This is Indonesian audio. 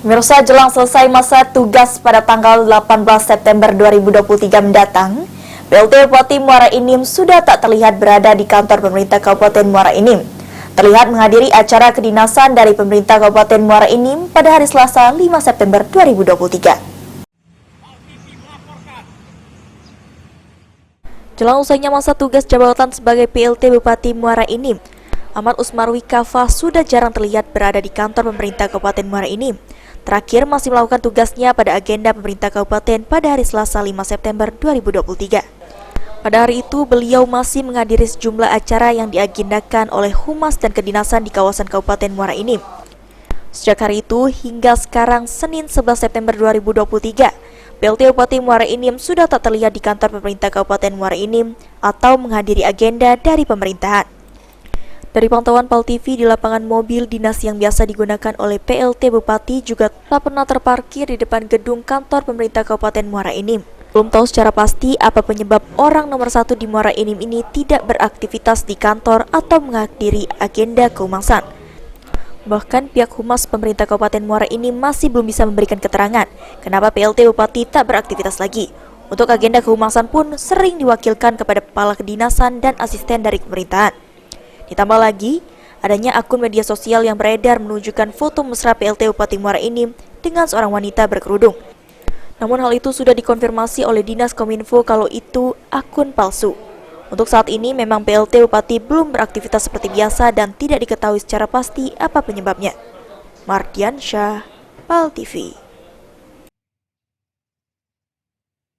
Pemirsa, jelang selesai masa tugas pada tanggal 18 September 2023 mendatang, PLT Bupati Muara Enim sudah tak terlihat berada di kantor pemerintah Kabupaten Muara Enim. Terlihat menghadiri acara kedinasan dari pemerintah Kabupaten Muara Enim pada hari Selasa 5 September 2023. Jelang usainya masa tugas jabatan sebagai PLT Bupati Muara Enim, Ahmad Usmarwi Kafah sudah jarang terlihat berada di kantor pemerintah Kabupaten Muara Enim. Terakhir masih melakukan tugasnya pada agenda pemerintah kabupaten pada hari Selasa 5 September 2023. Pada hari itu, beliau masih menghadiri sejumlah acara yang diagendakan oleh Humas dan Kedinasan di kawasan Kabupaten Muara Enim. Sejak hari itu hingga sekarang Senin 11 September 2023, PLT Bupati Muara Enim sudah tak terlihat di kantor pemerintah Kabupaten Muara Enim atau menghadiri agenda dari pemerintahan. Dari pantauan PAL TV di lapangan mobil dinas yang biasa digunakan oleh PLT Bupati juga tak pernah terparkir di depan gedung kantor pemerintah Kabupaten Muara Enim. Belum tahu secara pasti apa penyebab orang nomor 1 di Muara Enim ini tidak beraktivitas di kantor atau menghadiri agenda kehumasan. Bahkan pihak Humas pemerintah Kabupaten Muara Enim masih belum bisa memberikan keterangan kenapa PLT Bupati tak beraktivitas lagi. Untuk agenda kehumasan pun sering diwakilkan kepada kepala kedinasan dan asisten dari pemerintahan. Ditambah lagi, adanya akun media sosial yang beredar menunjukkan foto mesra PLT Bupati Muara Enim dengan seorang wanita berkerudung. Namun hal itu sudah dikonfirmasi oleh Dinas Kominfo kalau itu akun palsu. Untuk saat ini memang PLT Bupati belum beraktivitas seperti biasa dan tidak diketahui secara pasti apa penyebabnya. Mardian Syah, PAL TV.